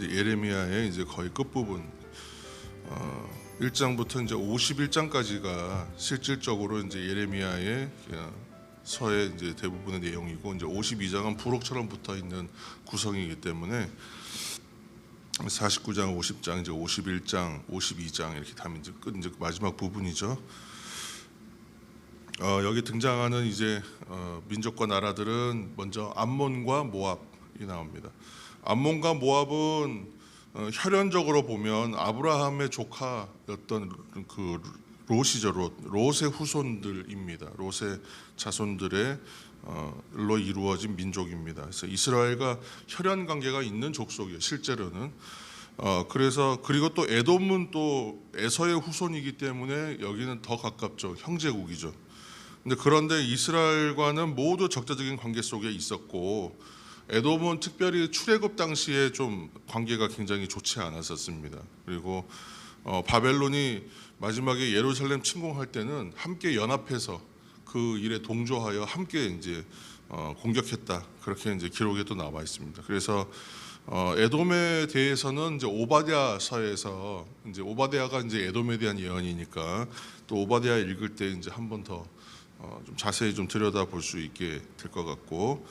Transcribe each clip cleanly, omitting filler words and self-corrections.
이제 예레미야의 이제 거의 끝부분 1장부터 이제 51장까지가 실질적으로 이제 예레미야의 서의 이제 대부분의 내용이고, 이제 52장은 부록처럼 붙어 있는 구성이기 때문에 49장, 50장, 이제 51장, 52장 이렇게 다면 이제 끝, 이제 마지막 부분이죠. 여기 등장하는 이제 민족과 나라들은 먼저 암몬과 모압이 나옵니다. 암몬과 모압은 혈연적으로 보면 아브라함의 조카였던 그 롯이죠. 롯의 후손들입니다. 롯의 자손들의 로 이루어진 민족입니다. 그래서 이스라엘과 혈연 관계가 있는 족속이에요, 실제로는. 그래서 그리고 또 에돔은 또 에서의 후손이기 때문에 여기는 더 가깝죠. 형제국이죠. 그런데 이스라엘과는 모두 적대적인 관계 속에 있었고, 에돔은 특별히 출애굽 당시에 좀 관계가 굉장히 좋지 않았었습니다. 그리고 바벨론이 마지막에 예루살렘 침공할 때는 함께 연합해서 그 일에 동조하여 함께 이제 공격했다, 그렇게 이제 기록에 또 나와 있습니다. 그래서 에돔에 대해서는 이제 오바댜서에서 이제 오바댜가 이제 에돔에 대한 예언이니까 또 오바댜 읽을 때 이제 한 번 더 좀 자세히 좀 들여다 볼 수 있게 될 것 같고,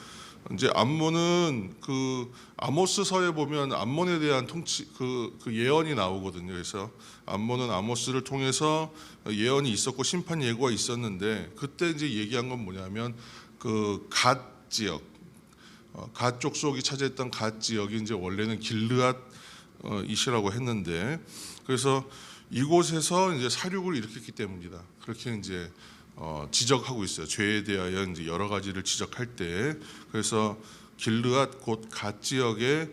이제 암몬은 그 아모스서에 보면 암몬에 대한 통치 그 예언이 나오거든요. 그래서 암몬은 아모스를 통해서 예언이 있었고 심판 예고가 있었는데, 그때 이제 얘기한 건 뭐냐면 그 갓 지역, 갓 족속이 차지했던 갓 지역이 이제 원래는 길르앗 이시라고 했는데, 그래서 이곳에서 이제 사륙을 일으켰기 때문이다, 그렇게 이제 지적하고 있어요. 죄에 대하여 이제 여러 가지를 지적할 때, 그래서 길르앗 곧 갓 지역에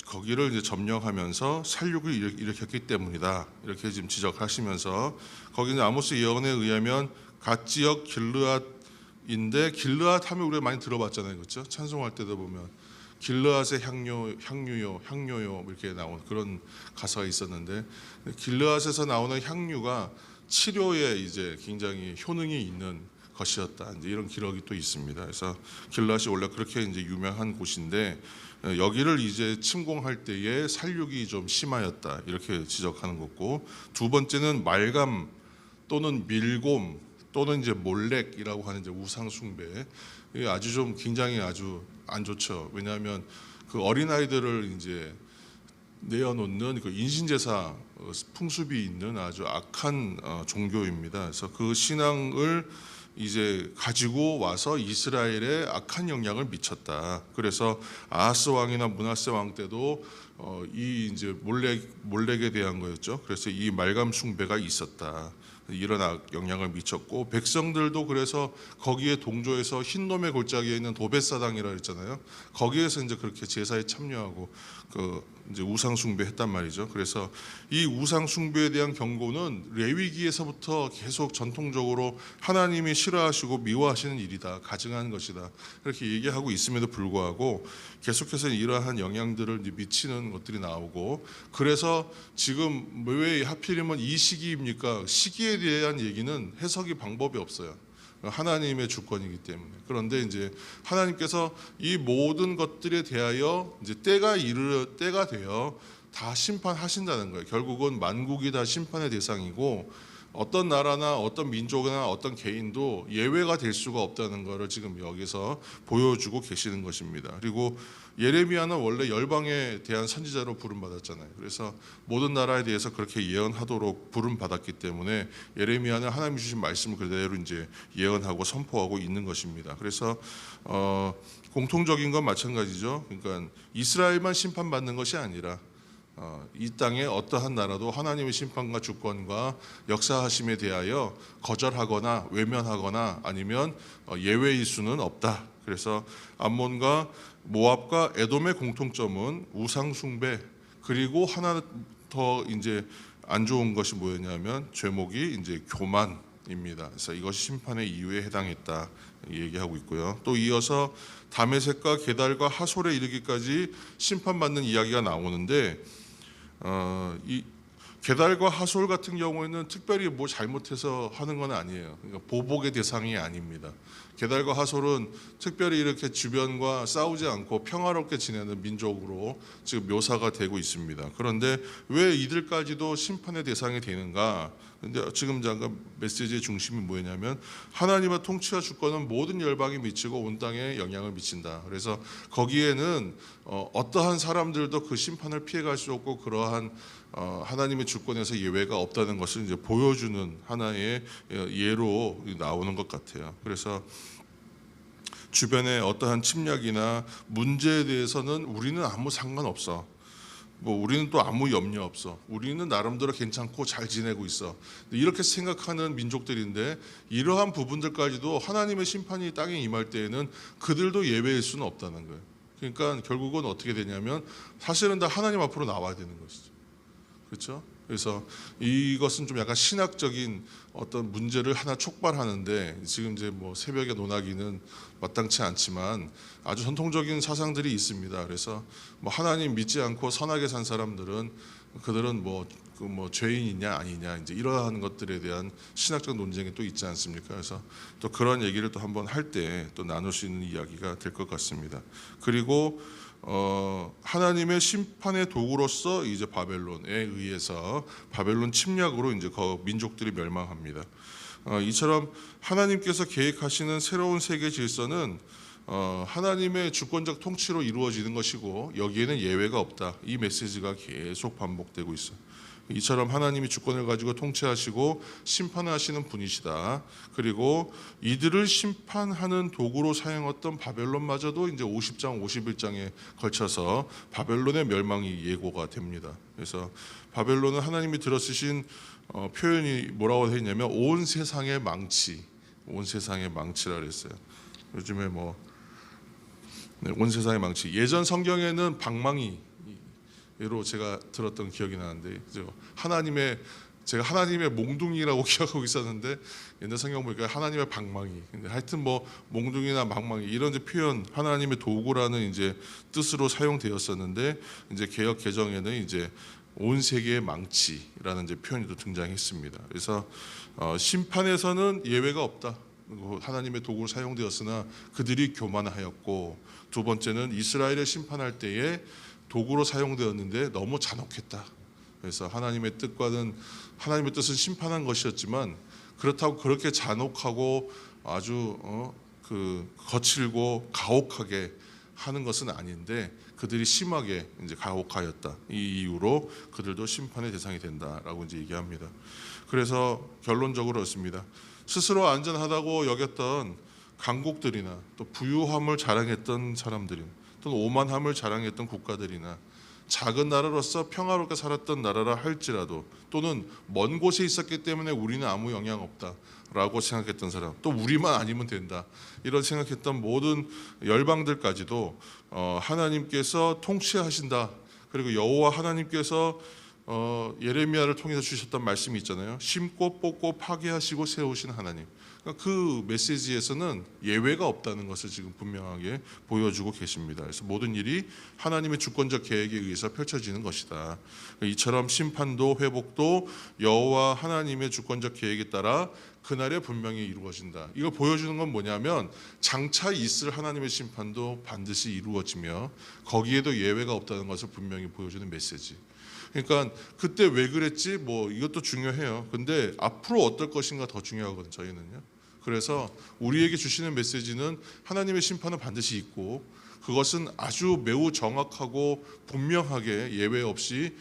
거기를 이제 점령하면서 살육을 일으켰기 때문이다, 이렇게 지금 지적하시면서, 거기는 아모스 예언에 의하면 갓 지역 길르앗인데, 길르앗 하면 우리가 많이 들어봤잖아요, 그렇죠? 찬송할 때도 보면 길르앗의 향유요 이렇게 나온 그런 가사가 있었는데, 길르앗에서 나오는 향유가 치료에 이제 굉장히 효능이 있는 것이었다, 이제 이런 기록이 또 있습니다. 그래서 길르앗이 원래 그렇게 이제 유명한 곳인데, 여기를 이제 침공할 때에 살육이 좀 심하였다, 이렇게 지적하는 거고, 두 번째는 말감 또는 밀곰 또는 이제 몰렉이라고 하는 이제 우상 숭배, 이게 아주 좀 굉장히 아주 안 좋죠. 왜냐하면 그 어린 아이들을 이제 내어놓는 그 인신제사 풍습이 있는 아주 악한 종교입니다. 그래서 그 신앙을 이제 가지고 와서 이스라엘에 악한 영향을 미쳤다. 그래서 아하스 왕이나 므낫세 왕 때도 이 이제 몰렉에 대한 거였죠. 그래서 이 말감 숭배가 있었다, 이런 영향을 미쳤고, 백성들도 그래서 거기에 동조해서 흰놈의 골짜기에 있는 도벳사당이라 했잖아요. 거기에서 이제 그렇게 제사에 참여하고 그 이제 우상 숭배했단 말이죠. 그래서 이 우상 숭배에 대한 경고는 레위기에서부터 계속 전통적으로 하나님이 싫어하시고 미워하시는 일이다, 가증한 것이다, 그렇게 얘기하고 있음에도 불구하고 계속해서 이러한 영향들을 미치는 것들이 나오고, 그래서 지금 왜 하필이면 이 시기입니까? 시기에 대한 얘기는 해석이 방법이 없어요. 하나님의 주권이기 때문에. 그런데 이제 하나님께서 이 모든 것들에 대하여 이제 때가 되어 다 심판하신다는 거예요. 결국은 만국이 다 심판의 대상이고, 어떤 나라나 어떤 민족이나 어떤 개인도 예외가 될 수가 없다는 것을 지금 여기서 보여주고 계시는 것입니다. 그리고 예레미야는 원래 열방에 대한 선지자로 부름받았잖아요. 그래서 모든 나라에 대해서 그렇게 예언하도록 부름받았기 때문에 예레미야는 하나님이 주신 말씀을 그대로 이제 예언하고 선포하고 있는 것입니다. 그래서 공통적인 건 마찬가지죠. 그러니까 이스라엘만 심판받는 것이 아니라 이 땅에 어떠한 나라도 하나님의 심판과 주권과 역사하심에 대하여 거절하거나 외면하거나 아니면 예외일 수는 없다. 그래서 암몬과 모압과 에돔의 공통점은 우상 숭배, 그리고 하나 더 이제 안 좋은 것이 뭐였냐면 죄목이 이제 교만입니다. 그래서 이것이 심판의 이유에 해당했다 얘기하고 있고요. 또 이어서 다메섹과 게달과 하솔에 이르기까지 심판받는 이야기가 나오는데, 이 게달과 하솔 같은 경우에는 특별히 뭐 잘못해서 하는 건 아니에요. 그러니까 보복의 대상이 아닙니다. 게달과 하솔은 특별히 이렇게 주변과 싸우지 않고 평화롭게 지내는 민족으로 지금 묘사가 되고 있습니다. 그런데 왜 이들까지도 심판의 대상이 되는가? 근데 지금 잠깐 메시지의 중심이 뭐냐면 하나님의 통치와 주권은 모든 열방에 미치고 온 땅에 영향을 미친다. 그래서 거기에는 어떠한 사람들도 그 심판을 피해갈 수 없고 그러한 하나님의 주권에서 예외가 없다는 것을 이제 보여주는 하나의 예로 나오는 것 같아요. 그래서 주변의 어떠한 침략이나 문제에 대해서는 우리는 아무 상관없어. 뭐 우리는 또 아무 염려 없어. 우리는 나름대로 괜찮고 잘 지내고 있어. 이렇게 생각하는 민족들인데 이러한 부분들까지도 하나님의 심판이 땅에 임할 때에는 그들도 예외일 수는 없다는 거예요. 그러니까 결국은 어떻게 되냐면 사실은 다 하나님 앞으로 나와야 되는 것이죠. 그렇죠? 그래서 이것은 좀 약간 신학적인 어떤 문제를 하나 촉발하는데 지금 이제 뭐 새벽에 논하기는 마땅치 않지만 아주 전통적인 사상들이 있습니다. 그래서 뭐 하나님 믿지 않고 선하게 산 사람들은 그들은 뭐 죄인이냐 아니냐 이제 이러한 것들에 대한 신학적 논쟁이 또 있지 않습니까? 그래서 또 그런 얘기를 또 한번 할 때 또 나눌 수 있는 이야기가 될 것 같습니다. 그리고 하나님의 심판의 도구로서 이제 바벨론에 의해서 바벨론 침략으로 이제 민족들이 멸망합니다. 이처럼 하나님께서 계획하시는 새로운 세계 질서는 하나님의 주권적 통치로 이루어지는 것이고 여기에는 예외가 없다. 이 메시지가 계속 반복되고 있어요. 이처럼 하나님이 주권을 가지고 통치하시고 심판하시는 분이시다. 그리고 이들을 심판하는 도구로 사용했던 바벨론마저도 이제 50장, 51장에 걸쳐서 바벨론의 멸망이 예고가 됩니다. 그래서 바벨론은 하나님이 들어쓰신 표현이 뭐라고 했냐면 온 세상의 망치, 온 세상의 망치라 그랬어요. 요즘에 온 세상의 망치. 예전 성경에는 방망이 로 제가 들었던 기억이 나는데 제가 하나님의 몽둥이라고 기억하고 있었는데 옛날 성경 보니까 하나님의 방망이. 근데 하여튼 뭐 몽둥이나 방망이 이런 이제 표현 하나님의 도구라는 이제 뜻으로 사용되었었는데 이제 개역 개정에는 이제 온 세계의 망치라는 이제 표현이 또 등장했습니다. 그래서 심판에서는 예외가 없다. 하나님의 도구로 사용되었으나 그들이 교만하였고 두 번째는 이스라엘을 심판할 때에 도구로 사용되었는데 너무 잔혹했다. 그래서 하나님의 뜻은 심판한 것이었지만 그렇다고 그렇게 잔혹하고 아주 거칠고 가혹하게 하는 것은 아닌데 그들이 심하게 이제 가혹하였다. 이 이유로 그들도 심판의 대상이 된다라고 이제 얘기합니다. 그래서 결론적으로 그렇습니다. 스스로 안전하다고 여겼던 강국들이나 또 부유함을 자랑했던 사람들이나 또는 오만함을 자랑했던 국가들이나 작은 나라로서 평화롭게 살았던 나라라 할지라도 또는 먼 곳에 있었기 때문에 우리는 아무 영향 없다라고 생각했던 사람, 또 우리만 아니면 된다 이런 생각했던 모든 열방들까지도 하나님께서 통치하신다. 그리고 여호와 하나님께서 예레미야를 통해서 주셨던 말씀이 있잖아요. 심고 뽑고 파괴하시고 세우신 하나님. 그 메시지에서는 예외가 없다는 것을 지금 분명하게 보여주고 계십니다. 그래서 모든 일이 하나님의 주권적 계획에 의해서 펼쳐지는 것이다. 이처럼 심판도 회복도 여호와 하나님의 주권적 계획에 따라 그날에 분명히 이루어진다. 이걸 보여주는 건 뭐냐면 장차 있을 하나님의 심판도 반드시 이루어지며 거기에도 예외가 없다는 것을 분명히 보여주는 메시지. 그러니까 그때 왜 그랬지? 뭐 이것도 중요해요. 근데 앞으로 어떨 것인가 더 중요하거든요. 저희는요. 그래서 우리에게 주시는 메시지는 하나님의 심판은 반드시 있고 그것은 아주 매우 정확하고 분명하게 예외 없이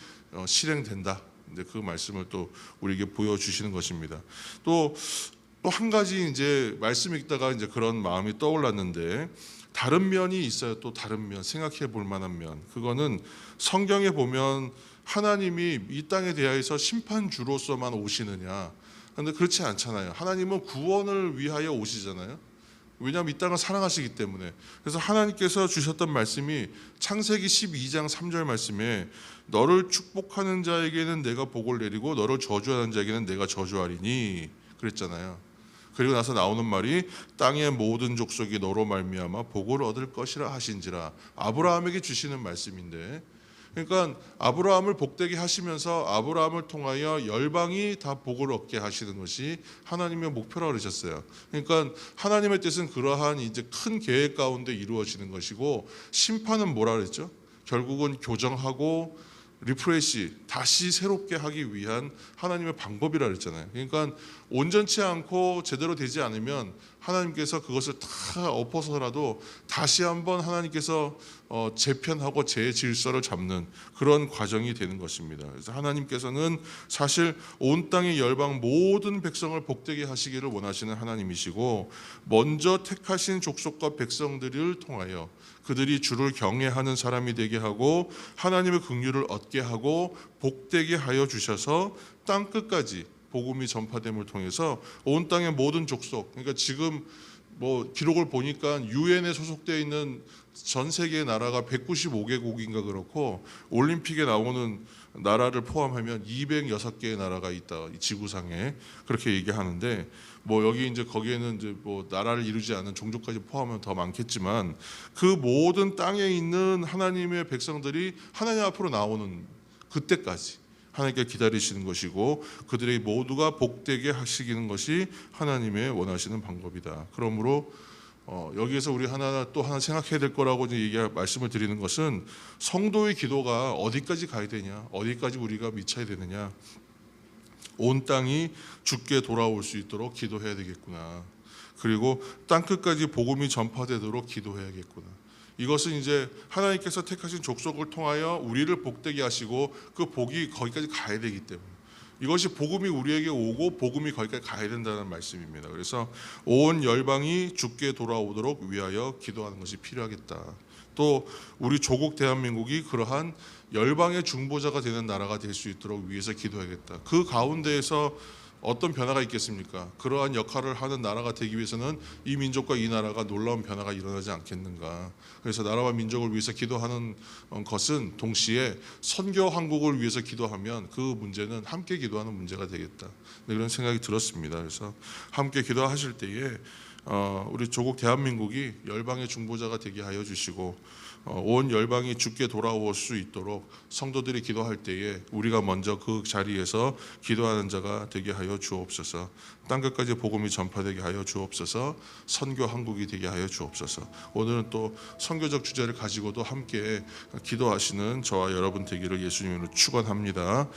실행된다. 근데 그 말씀을 또 우리에게 보여주시는 것입니다. 또 한 가지 이제 말씀 읽다가 이제 그런 마음이 떠올랐는데 다른 면이 있어요. 또 다른 면, 생각해 볼 만한 면. 그거는 성경에 보면 하나님이 이 땅에 대하여서 심판주로서만 오시느냐? 그런데 그렇지 않잖아요. 하나님은 구원을 위하여 오시잖아요. 왜냐하면 이 땅을 사랑하시기 때문에. 그래서 하나님께서 주셨던 말씀이 창세기 12장 3절 말씀에 너를 축복하는 자에게는 내가 복을 내리고 너를 저주하는 자에게는 내가 저주하리니 그랬잖아요. 그리고 나서 나오는 말이 땅의 모든 족속이 너로 말미암아 복을 얻을 것이라 하신지라. 아브라함에게 주시는 말씀인데 그러니까 아브라함을 복되게 하시면서 아브라함을 통하여 열방이 다 복을 얻게 하시는 것이 하나님의 목표라고 그러셨어요. 그러니까 하나님의 뜻은 그러한 이제 큰 계획 가운데 이루어지는 것이고, 심판은 뭐라 그랬죠? 결국은 교정하고 리프레시, 다시 새롭게 하기 위한 하나님의 방법이라 그랬잖아요. 그러니까 온전치 않고 제대로 되지 않으면 하나님께서 그것을 다 엎어서라도 다시 한번 하나님께서 재편하고 재질서를 잡는 그런 과정이 되는 것입니다. 그래서 하나님께서는 사실 온 땅의 열방 모든 백성을 복되게 하시기를 원하시는 하나님이시고, 먼저 택하신 족속과 백성들을 통하여 그들이 주를 경외하는 사람이 되게 하고 하나님의 긍휼을 얻게 하고 복되게 하여 주셔서 땅 끝까지 복음이 전파됨을 통해서 온 땅의 모든 족속, 그러니까 지금 뭐 기록을 보니까 유엔에 소속되어 있는 전 세계의 나라가 195개국인가 그렇고, 올림픽에 나오는 나라를 포함하면 206개의 나라가 있다, 이 지구상에. 그렇게 얘기하는데, 뭐 여기 이제 거기에는 이제 뭐 나라를 이루지 않은 종족까지 포함하면 더 많겠지만, 그 모든 땅에 있는 하나님의 백성들이 하나님 앞으로 나오는 그때까지 하나님께 기다리시는 것이고, 그들의 모두가 복되게 하시는 것이 하나님의 원하시는 방법이다. 그러므로 여기에서 우리 또 하나 생각해야 될 거라고 이제 말씀을 드리는 것은, 성도의 기도가 어디까지 가야 되냐, 어디까지 우리가 미쳐야 되느냐. 온 땅이 주께 돌아올 수 있도록 기도해야 되겠구나. 그리고 땅 끝까지 복음이 전파되도록 기도해야겠구나. 이것은 이제 하나님께서 택하신 족속을 통하여 우리를 복되게 하시고 그 복이 거기까지 가야 되기 때문에, 이것이 복음이 우리에게 오고 복음이 거기까지 가야 된다는 말씀입니다. 그래서 온 열방이 주께 돌아오도록 위하여 기도하는 것이 필요하겠다. 또 우리 조국 대한민국이 그러한 열방의 중보자가 되는 나라가 될 수 있도록 위해서 기도하겠다. 그 가운데에서 어떤 변화가 있겠습니까? 그러한 역할을 하는 나라가 되기 위해서는 이 민족과 이 나라가 놀라운 변화가 일어나지 않겠는가. 그래서 나라와 민족을 위해서 기도하는 것은 동시에 선교 한국을 위해서 기도하면 그 문제는 함께 기도하는 문제가 되겠다, 그런 생각이 들었습니다. 그래서 함께 기도하실 때에 우리 조국 대한민국이 열방의 중보자가 되게 하여 주시고, 온 열방이 주께 돌아올 수 있도록 성도들이 기도할 때에 우리가 먼저 그 자리에서 기도하는 자가 되게 하여 주옵소서. 땅끝까지 복음이 전파되게 하여 주옵소서. 선교 한국이 되게 하여 주옵소서. 오늘은 또 선교적 주제를 가지고도 함께 기도하시는 저와 여러분 되기를 예수님으로 축원합니다.